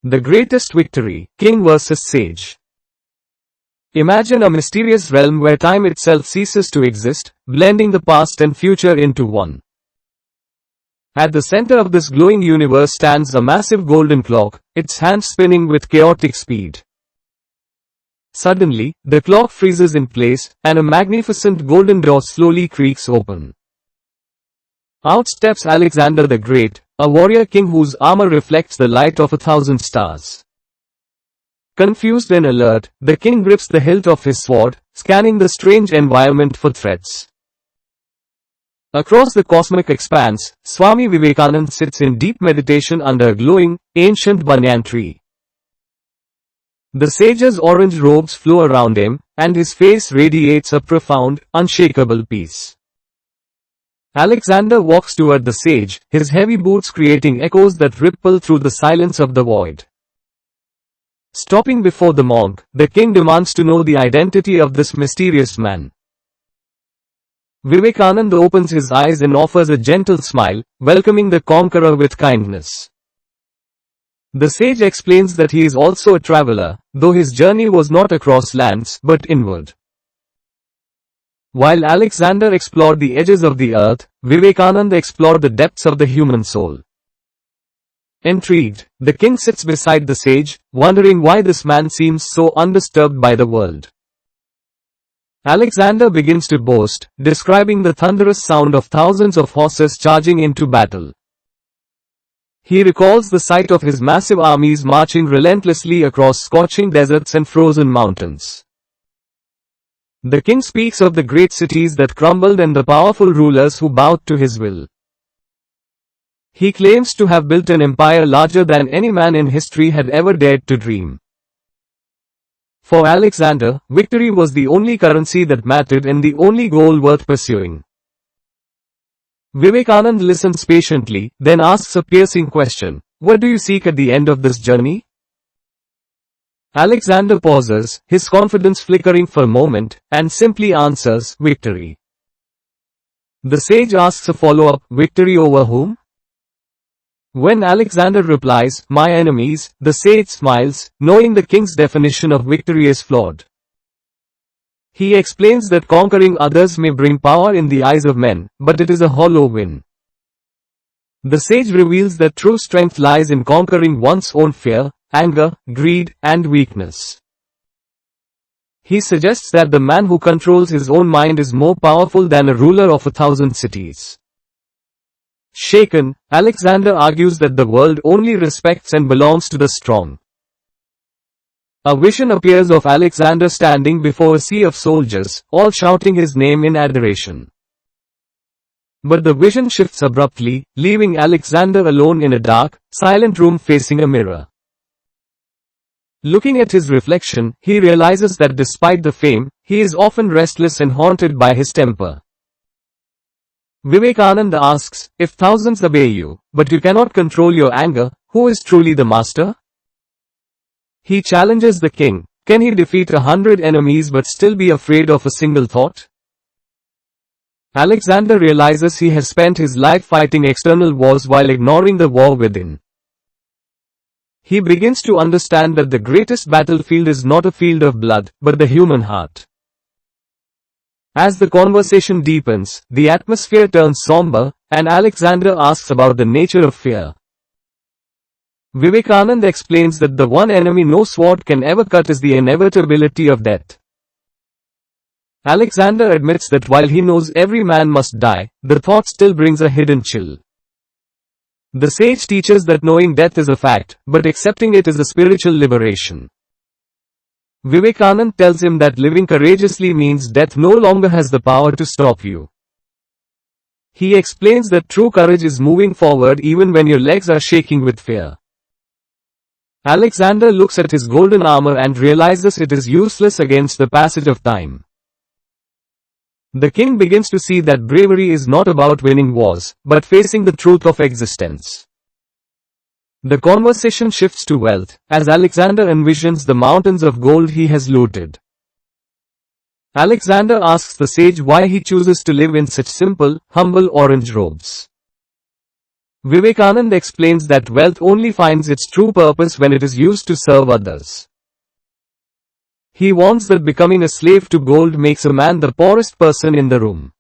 The greatest victory, king versus sage. Imagine a mysterious realm where time itself ceases to exist, blending the past and future into one. At the center of this glowing universe stands a massive golden clock, its hands spinning with chaotic speed. Suddenly, the clock freezes in place, and a magnificent golden door slowly creaks open. Out steps Alexander the Great, a warrior king whose armor reflects the light of 1,000 stars. Confused and alert, the king grips the hilt of his sword, scanning the strange environment for threats. Across the cosmic expanse, Swami Vivekanand sits in deep meditation under a glowing, ancient banyan tree. The sage's orange robes flow around him, and his face radiates a profound, unshakable peace. Alexander walks toward the sage, his heavy boots creating echoes that ripple through the silence of the void. Stopping before the monk, the king demands to know the identity of this mysterious man. Vivekanand opens his eyes and offers a gentle smile, welcoming the conqueror with kindness. The sage explains that he is also a traveler, though his journey was not across lands but inward. While Alexander explored the edges of the earth, Vivekananda explored the depths of the human soul. Intrigued, the king sits beside the sage, wondering why this man seems so undisturbed by the world. Alexander begins to boast, describing the thunderous sound of thousands of horses charging into battle. He recalls the sight of his massive armies marching relentlessly across scorching deserts and frozen mountains. The king speaks of the great cities that crumbled and the powerful rulers who bowed to his will. He claims to have built an empire larger than any man in history had ever dared to dream. For Alexander, victory was the only currency that mattered and the only goal worth pursuing. Vivekanand listens patiently, then asks a piercing question: "What do you seek at the end of this journey?" Alexander pauses, his confidence flickering for a moment, and simply answers, "Victory." The sage asks a follow-up, "Victory over whom?" When Alexander replies, "My enemies," the sage smiles, knowing the king's definition of victory is flawed. He explains that conquering others may bring power in the eyes of men, but it is a hollow win. The sage reveals that true strength lies in conquering one's own fear, anger, greed, and weakness. He suggests that the man who controls his own mind is more powerful than a ruler of 1,000 cities. Shaken, Alexander argues that the world only respects and belongs to the strong. A vision appears of Alexander standing before a sea of soldiers, all shouting his name in adoration. But the vision shifts abruptly, leaving Alexander alone in a dark, silent room facing a mirror. Looking at his reflection, he realizes that despite the fame, he is often restless and haunted by his temper. Vivekananda asks, "If thousands obey you, but you cannot control your anger, who is truly the master?" He challenges the king: can he defeat 100 enemies but still be afraid of a single thought? Alexander realizes he has spent his life fighting external wars while ignoring the war within. He begins to understand that the greatest battlefield is not a field of blood, but the human heart. As the conversation deepens, the atmosphere turns somber, and Alexander asks about the nature of fear. Vivekananda explains that the one enemy no sword can ever cut is the inevitability of death. Alexander admits that while he knows every man must die, the thought still brings a hidden chill. The sage teaches that knowing death is a fact, but accepting it is a spiritual liberation. Vivekananda tells him that living courageously means death no longer has the power to stop you. He explains that true courage is moving forward even when your legs are shaking with fear. Alexander looks at his golden armor and realizes it is useless against the passage of time. The king begins to see that bravery is not about winning wars, but facing the truth of existence. The conversation shifts to wealth, as Alexander envisions the mountains of gold he has looted. Alexander asks the sage why he chooses to live in such simple, humble orange robes. Vivekanand explains that wealth only finds its true purpose when it is used to serve others. He warns that becoming a slave to gold makes a man the poorest person in the room.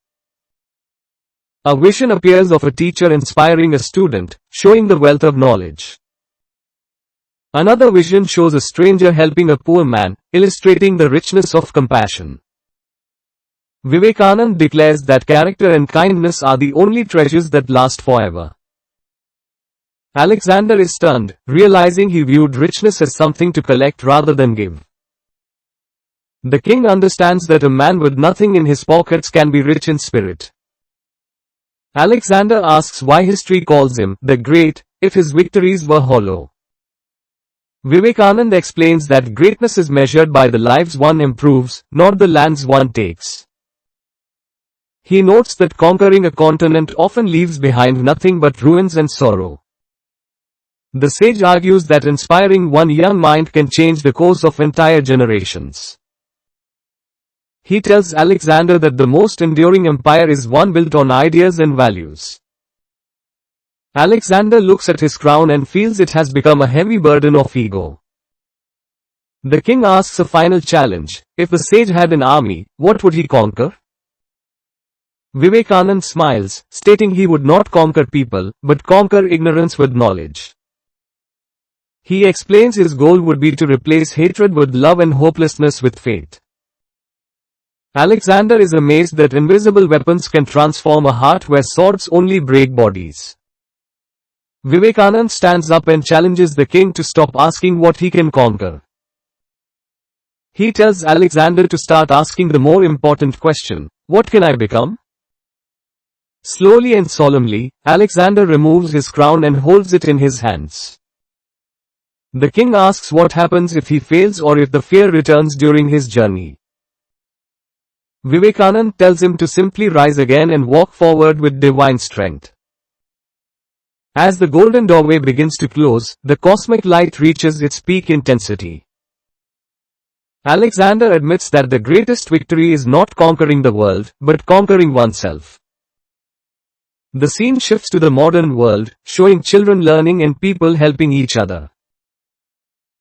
A vision appears of a teacher inspiring a student, showing the wealth of knowledge. Another vision shows a stranger helping a poor man, illustrating the richness of compassion. Vivekanand declares that character and kindness are the only treasures that last forever. Alexander is stunned, realizing he viewed richness as something to collect rather than give. The king understands that a man with nothing in his pockets can be rich in spirit. Alexander asks why history calls him the Great, if his victories were hollow. Vivekanand explains that greatness is measured by the lives one improves, not the lands one takes. He notes that conquering a continent often leaves behind nothing but ruins and sorrow. The sage argues that inspiring one young mind can change the course of entire generations. He tells Alexander that the most enduring empire is one built on ideas and values. Alexander looks at his crown and feels it has become a heavy burden of ego. The king asks a final challenge: if the sage had an army, what would he conquer? Vivekanand smiles, stating he would not conquer people, but conquer ignorance with knowledge. He explains his goal would be to replace hatred with love and hopelessness with faith. Alexander is amazed that invisible weapons can transform a heart where swords only break bodies. Vivekanand stands up and challenges the king to stop asking what he can conquer. He tells Alexander to start asking the more important question: what can I become? Slowly and solemnly, Alexander removes his crown and holds it in his hands. The king asks what happens if he fails or if the fear returns during his journey. Vivekanand tells him to simply rise again and walk forward with divine strength. As the golden doorway begins to close, the cosmic light reaches its peak intensity. Alexander admits that the greatest victory is not conquering the world, but conquering oneself. The scene shifts to the modern world, showing children learning and people helping each other.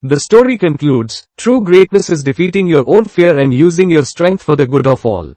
The story concludes: true greatness is defeating your own fear and using your strength for the good of all.